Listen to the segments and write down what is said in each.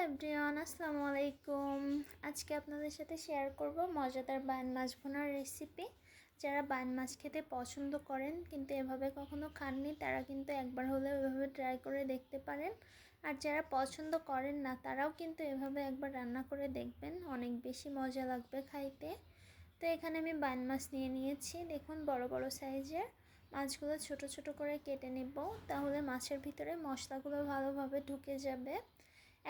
Everyone, আসসালামু আলাইকুম। আজকে আপনাদের সাথে শেয়ার করব মজাদার বান মাছ ভুনার রেসিপি। যারা বান মাছ খেতে পছন্দ করেন কিন্তু এভাবে কখনো খাননি, তারা কিন্তু একবার হলেও এভাবে ট্রাই করে দেখতে পারেন। আর যারা পছন্দ করেন না, তারাও কিন্তু এভাবে একবার রান্না করে দেখবেন, অনেক বেশি মজা লাগবে খাইতে। তো এখানে আমি বান মাছ নিয়ে নিয়েছি। দেখুন, বড় বড় সাইজের মাছগুলো ছোট ছোট করে কেটে নেব, তাহলে মাছের ভিতরে মশলাগুলো ভালোভাবে ঢুকে যাবে।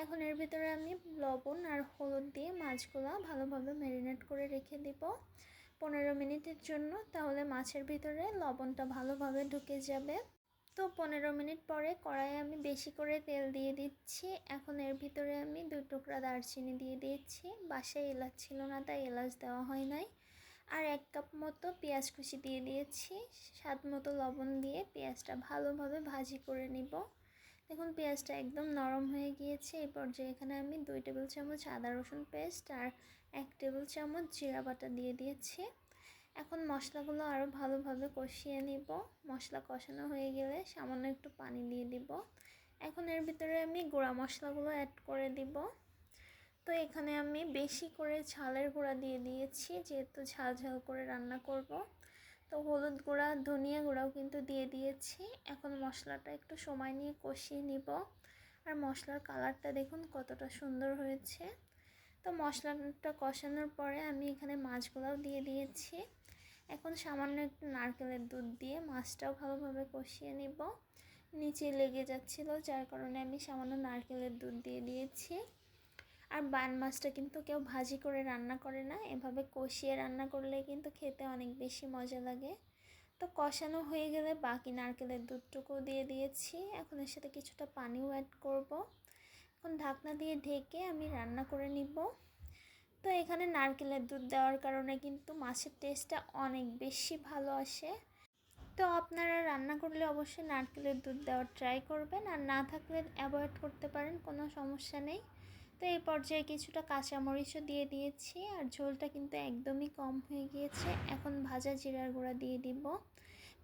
এখন এর ভিতরে আমি লবণ আর হলুদ দিয়ে মাছগুলো ভালোভাবে ম্যারিনেট করে রেখে দিব 15 মিনিটের জন্য, তাহলে মাছের ভিতরে লবণটা ভালোভাবে ঢুকে যাবে। তো 15 মিনিট পরে কড়াইয়ে আমি বেশি করে তেল দিয়ে দিচ্ছি। এখন এর ভিতরে আমি 2 টুকরা দারচিনি দিয়ে দিয়েছি। বাসায় এলাচ ছিল না, তাই এলাচ দেওয়া হয় নাই। আর 1 কাপ মতো পেঁয়াজ কুচি দিয়ে দিয়েছি। স্বাদ মতো লবণ দিয়ে পেঁয়াজটা ভালোভাবে ভাজি করে নিব। দেখুন, পেঁয়াজটা একদম নরম হয়ে গিয়েছে। এই পর্যায়ে এখানে আমি 2 টেবিল চামচ আদা রসুন পেস্ট আর 1 টেবিল চামচ জিরা বাটা দিয়ে দিয়েছি। এখন মশলাগুলো আরও ভালোভাবে কষিয়ে নিব। মশলা কষানো হয়ে গেলে সামান্য একটু পানি দিয়ে দিব। এখন এর ভিতরে আমি গুঁড়া মশলাগুলো অ্যাড করে দিব। তো এখানে আমি বেশি করে ঝালের গুঁড়া দিয়ে দিয়েছি, যেহেতু ঝাল ঝাল করে রান্না করব। তো হলুদ গুঁড়া, ধনিয়া গুঁড়াও কিন্তু দিয়ে দিয়েছি। এখন মশলাটা একটু সময় নিয়ে কষিয়ে নিব। আর মশলার কালারটা দেখুন কতটা সুন্দর হয়েছে। তো মশলাটা কষানোর পরে আমি এখানে মাছগুলোও দিয়ে দিয়েছি। এখন সামান্য একটু নারকেলের দুধ দিয়ে মাছটাও ভালোভাবে কষিয়ে নিব। নিচে লেগে যাচ্ছিল, যার কারণে আমি সামান্য নারকেলের দুধ দিয়ে দিয়েছি। আর বান মাছটা কিন্তু কেউ ভাজি করে রান্না করে না, এভাবে কষিয়ে রান্না করলে কিন্তু খেতে অনেক বেশি মজা লাগে। তো কষানো হয়ে গেলে বাকি নারকেলের দুধটুকু দিয়ে দিয়েছি। এখন এর সাথে কিছুটা পানিও অ্যাড করব। এখন ঢাকনা দিয়ে ঢেকে আমি রান্না করে নিব। তো এখানে নারকেলের দুধ দেওয়ার কারণে কিন্তু মাছের টেস্টটা অনেক বেশি ভালো আসে। তো আপনারা রান্না করলে অবশ্যই নারকেলের দুধ দেওয়ার ট্রাই করবেন, আর না থাকলে অ্যাভয়েড করতে পারেন, কোনো সমস্যা নেই। তো এই পর্যায়ে কিছুটা কাঁচামরিচও দিয়ে দিয়েছি। আর ঝোলটা কিন্তু একদমই কম হয়ে গিয়েছে। এখন ভাজা জিরার গুঁড়া দিয়ে দিব।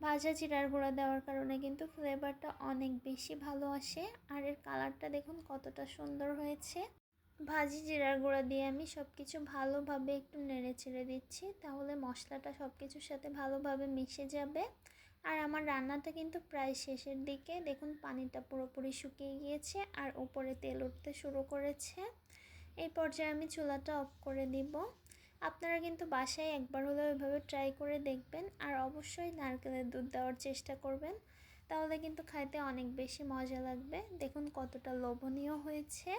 ভাজা জিরার গুঁড়া দেওয়ার কারণে কিন্তু ফ্লেভারটা অনেক বেশি ভালো আসে। আর এর কালারটা দেখুন কতটা সুন্দর হয়েছে। ভাজি জিরার গুঁড়া দিয়ে আমি সব কিছু ভালোভাবে একটু নেড়ে চেড়ে দিচ্ছি, তাহলে মশলাটা সব কিছুর সাথে ভালোভাবে মিশে যাবে। আর আমার রান্নাটা কিন্তু প্রায় শেষের দিকে। দেখুন, পানিটা পুরোপুরি শুকিয়ে গিয়েছে আর উপরে তেল উঠতে শুরু করেছে। এই পর্যায়ে আমি চুলাটা অফ করে দিব। আপনারা কিন্তু বাসায় একবার হলেও এভাবে ট্রাই করে দেখবেন, আর অবশ্যই নারকেলের দুধ দেওয়ার চেষ্টা করবেন, তাহলে কিন্তু খাইতে অনেক বেশি মজা লাগবে। দেখুন কতটা লোভনীয় হয়েছে।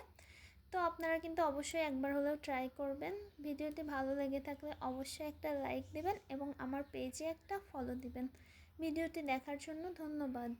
তো আপনারা কিন্তু অবশ্যই একবার হলেও ট্রাই করবেন। ভিডিওটি ভালো লেগে থাকলে অবশ্যই একটা লাইক দেবেন এবং আমার পেজে একটা ফলো দিবেন। ভিডিওটি দেখার জন্য ধন্যবাদ।